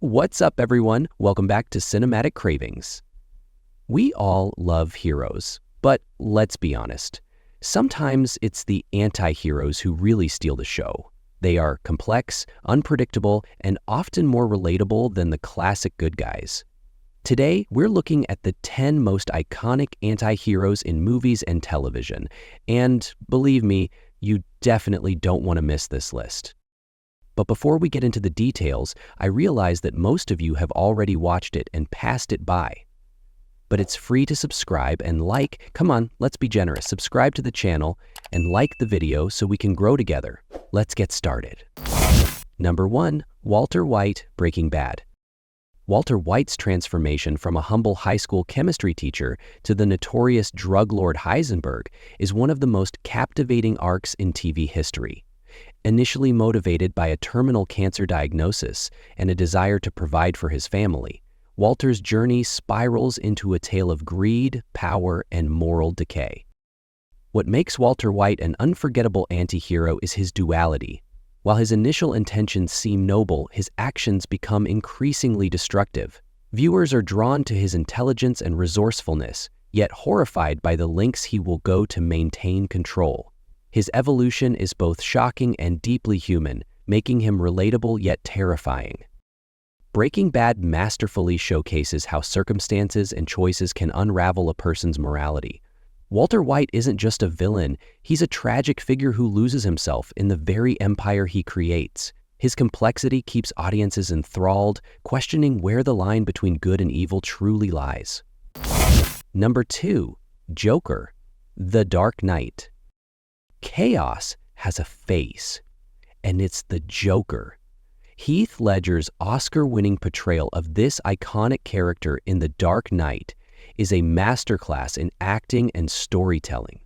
What's up, everyone? Welcome back to Cinematic Cravings. We all love heroes, but let's be honest. Sometimes it's the anti-heroes who really steal the show. They are complex, unpredictable, and often more relatable than the classic good guys. Today, we're looking at the 10 most iconic anti-heroes in movies and television. And believe me, you definitely don't want to miss this list. But before we get into the details, I realize that most of you have already watched it and passed it by. But it's free to subscribe and like. Come on, let's be generous. Subscribe to the channel and like the video so we can grow together. Let's get started. Number 1, Walter White, Breaking Bad. Walter White's transformation from a humble high school chemistry teacher to the notorious drug lord Heisenberg is one of the most captivating arcs in TV history. Initially motivated by a terminal cancer diagnosis and a desire to provide for his family, Walter's journey spirals into a tale of greed, power, and moral decay. What makes Walter White an unforgettable anti-hero is his duality. While his initial intentions seem noble, his actions become increasingly destructive. Viewers are drawn to his intelligence and resourcefulness, yet horrified by the lengths he will go to maintain control. His evolution is both shocking and deeply human, making him relatable yet terrifying. Breaking Bad masterfully showcases how circumstances and choices can unravel a person's morality. Walter White isn't just a villain, he's a tragic figure who loses himself in the very empire he creates. His complexity keeps audiences enthralled, questioning where the line between good and evil truly lies. Number 2, Joker, The Dark Knight. Chaos has a face, and it's the Joker. Heath Ledger's Oscar-winning portrayal of this iconic character in The Dark Knight is a masterclass in acting and storytelling.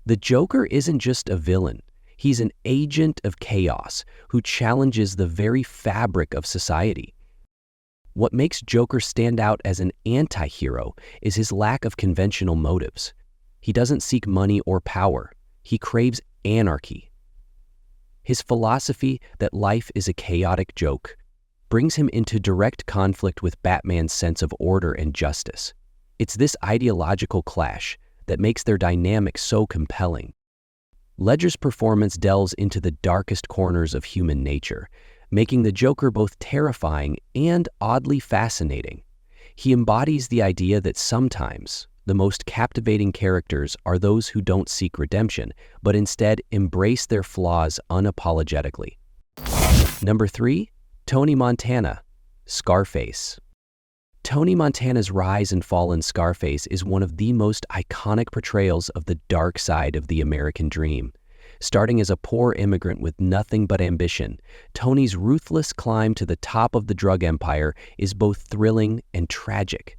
The Joker isn't just a villain, he's an agent of chaos who challenges the very fabric of society. What makes Joker stand out as an anti-hero is his lack of conventional motives. He doesn't seek money or power. He craves anarchy. His philosophy that life is a chaotic joke brings him into direct conflict with Batman's sense of order and justice. It's this ideological clash that makes their dynamic so compelling. Ledger's performance delves into the darkest corners of human nature, making the Joker both terrifying and oddly fascinating. He embodies the idea that sometimes the most captivating characters are those who don't seek redemption, but instead embrace their flaws unapologetically. Number 3, Tony Montana, Scarface. Tony Montana's rise and fall in Scarface is one of the most iconic portrayals of the dark side of the American dream. Starting as a poor immigrant with nothing but ambition, Tony's ruthless climb to the top of the drug empire is both thrilling and tragic.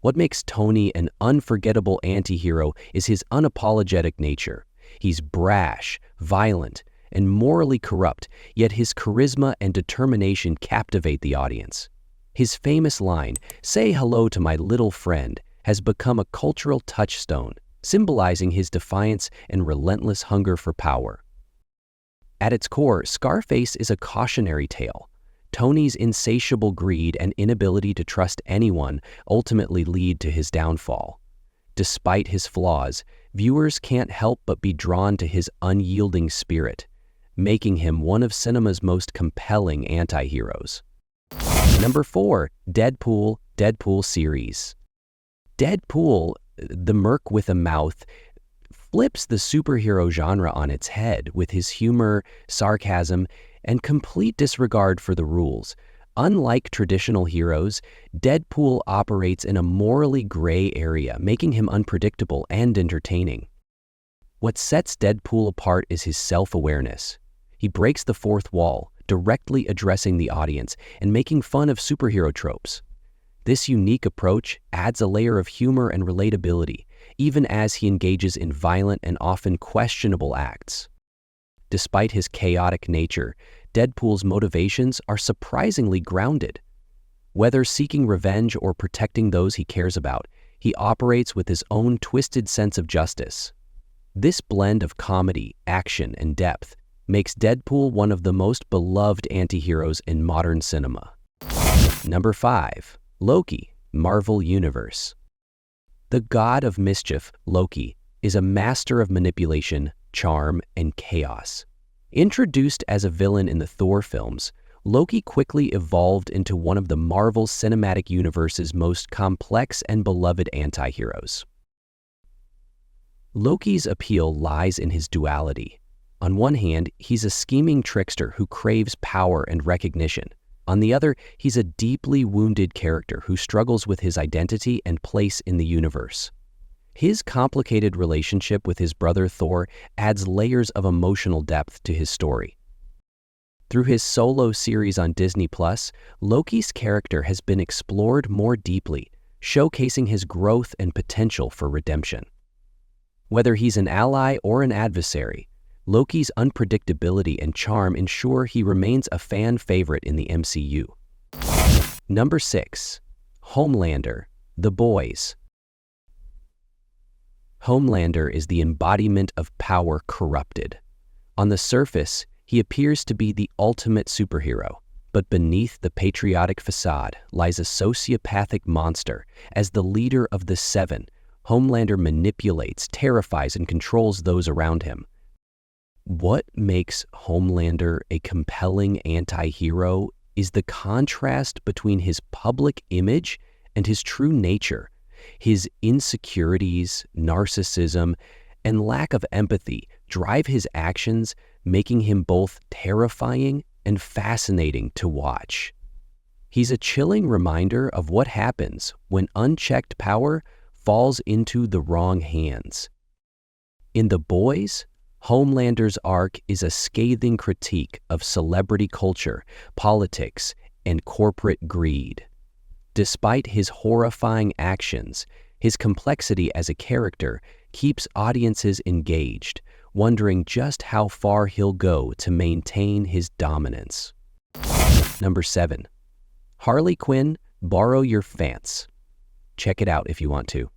What makes Tony an unforgettable anti-hero is his unapologetic nature. He's brash, violent, and morally corrupt, yet his charisma and determination captivate the audience. His famous line, "Say hello to my little friend," has become a cultural touchstone, symbolizing his defiance and relentless hunger for power. At its core, Scarface is a cautionary tale. Tony's insatiable greed and inability to trust anyone ultimately lead to his downfall. Despite his flaws, viewers can't help but be drawn to his unyielding spirit, making him one of cinema's most compelling anti-heroes. Number 4, Deadpool series. Deadpool, the merc with a mouth, flips the superhero genre on its head with his humor, sarcasm, and complete disregard for the rules. Unlike traditional heroes, Deadpool operates in a morally gray area, making him unpredictable and entertaining. What sets Deadpool apart is his self-awareness. He breaks the fourth wall, directly addressing the audience and making fun of superhero tropes. This unique approach adds a layer of humor and relatability, even as he engages in violent and often questionable acts. Despite his chaotic nature, Deadpool's motivations are surprisingly grounded. Whether seeking revenge or protecting those he cares about, he operates with his own twisted sense of justice. This blend of comedy, action, and depth makes Deadpool one of the most beloved anti-heroes in modern cinema. Number 5. Loki, Marvel Universe. The god of mischief, Loki, is a master of manipulation, charm, and chaos. Introduced as a villain in the Thor films, Loki quickly evolved into one of the Marvel Cinematic Universe's most complex and beloved anti-heroes. Loki's appeal lies in his duality. On one hand, he's a scheming trickster who craves power and recognition. On the other, he's a deeply wounded character who struggles with his identity and place in the universe. His complicated relationship with his brother Thor adds layers of emotional depth to his story. Through his solo series on Disney+, Loki's character has been explored more deeply, showcasing his growth and potential for redemption. Whether he's an ally or an adversary, Loki's unpredictability and charm ensure he remains a fan favorite in the MCU. Number 6. Homelander, The Boys. Homelander is the embodiment of power corrupted. On the surface, he appears to be the ultimate superhero, but beneath the patriotic facade lies a sociopathic monster. As the leader of the Seven, Homelander manipulates, terrifies, and controls those around him. What makes Homelander a compelling anti-hero is the contrast between his public image and his true nature. His insecurities, narcissism, and lack of empathy drive his actions, making him both terrifying and fascinating to watch. He's a chilling reminder of what happens when unchecked power falls into the wrong hands. In The Boys, Homelander's arc is a scathing critique of celebrity culture, politics, and corporate greed. Despite his horrifying actions, his complexity as a character keeps audiences engaged, wondering just how far he'll go to maintain his dominance. Number 7. Harley Quinn, Borrow Your Fants. Check it out if you want to.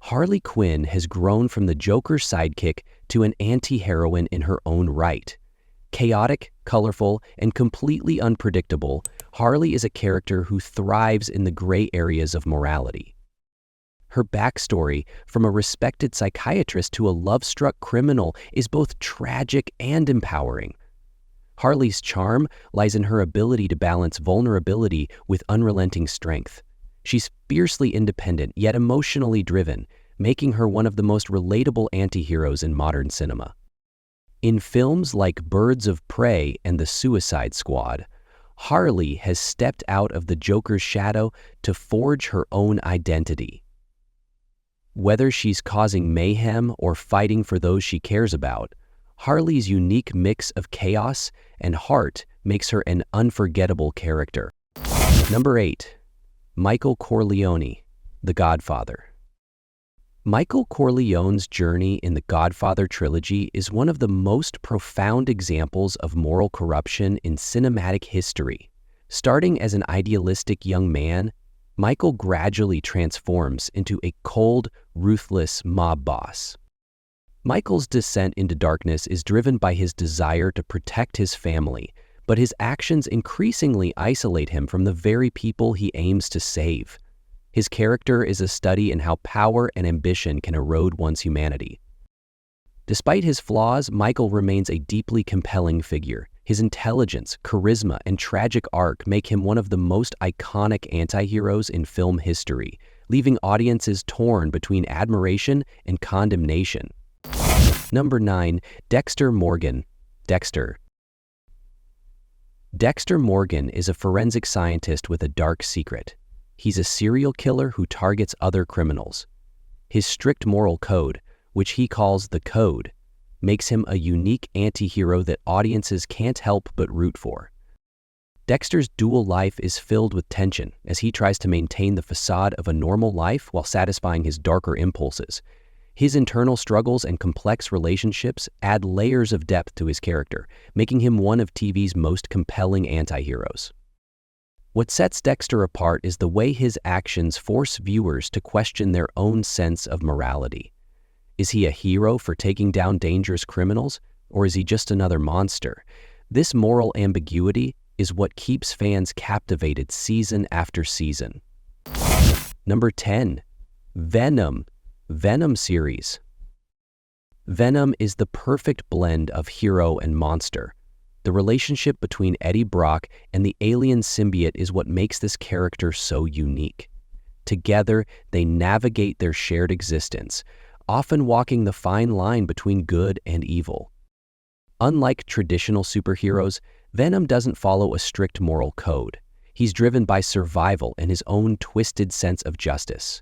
Harley Quinn has grown from the Joker's sidekick to an anti-heroine in her own right. Chaotic, colorful, and completely unpredictable, Harley is a character who thrives in the gray areas of morality. Her backstory, from a respected psychiatrist to a love-struck criminal, is both tragic and empowering. Harley's charm lies in her ability to balance vulnerability with unrelenting strength. She's fiercely independent, yet emotionally driven, making her one of the most relatable anti-heroes in modern cinema. In films like Birds of Prey and The Suicide Squad, Harley has stepped out of the Joker's shadow to forge her own identity. Whether she's causing mayhem or fighting for those she cares about, Harley's unique mix of chaos and heart makes her an unforgettable character. Number 8. Michael Corleone, The Godfather. Michael Corleone's journey in the Godfather trilogy is one of the most profound examples of moral corruption in cinematic history. Starting as an idealistic young man, Michael gradually transforms into a cold, ruthless mob boss. Michael's descent into darkness is driven by his desire to protect his family, but his actions increasingly isolate him from the very people he aims to save. His character is a study in how power and ambition can erode one's humanity. Despite his flaws, Michael remains a deeply compelling figure. His intelligence, charisma, and tragic arc make him one of the most iconic anti-heroes in film history, leaving audiences torn between admiration and condemnation. Number 9. Dexter Morgan, Dexter. Dexter Morgan is a forensic scientist with a dark secret. He's a serial killer who targets other criminals. His strict moral code, which he calls the Code, makes him a unique anti-hero that audiences can't help but root for. Dexter's dual life is filled with tension as he tries to maintain the facade of a normal life while satisfying his darker impulses. His internal struggles and complex relationships add layers of depth to his character, making him one of TV's most compelling anti-heroes. What sets Dexter apart is the way his actions force viewers to question their own sense of morality. Is he a hero for taking down dangerous criminals, or is he just another monster? This moral ambiguity is what keeps fans captivated season after season. Number 10. Venom. Venom series. Venom is the perfect blend of hero and monster. The relationship between Eddie Brock and the alien symbiote is what makes this character so unique. Together, they navigate their shared existence, often walking the fine line between good and evil. Unlike traditional superheroes, Venom doesn't follow a strict moral code. He's driven by survival and his own twisted sense of justice.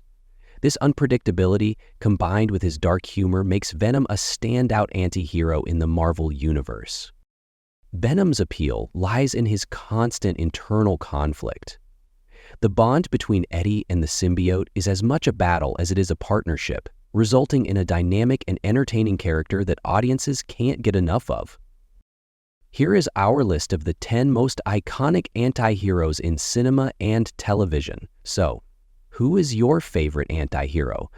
This unpredictability, combined with his dark humor, makes Venom a standout anti-hero in the Marvel Universe. Venom's appeal lies in his constant internal conflict. The bond between Eddie and the symbiote is as much a battle as it is a partnership, resulting in a dynamic and entertaining character that audiences can't get enough of. Here is our list of the 10 most iconic anti-heroes in cinema and television. So, who is your favorite anti-hero?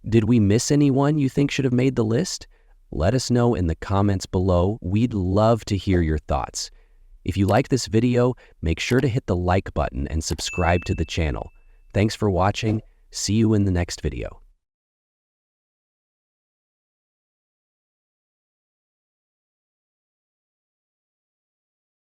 Did we miss anyone you think should have made the list? Let us know in the comments below. We'd love to hear your thoughts. If you like this video, make sure to hit the like button and subscribe to the channel. Thanks for watching. See you in the next video.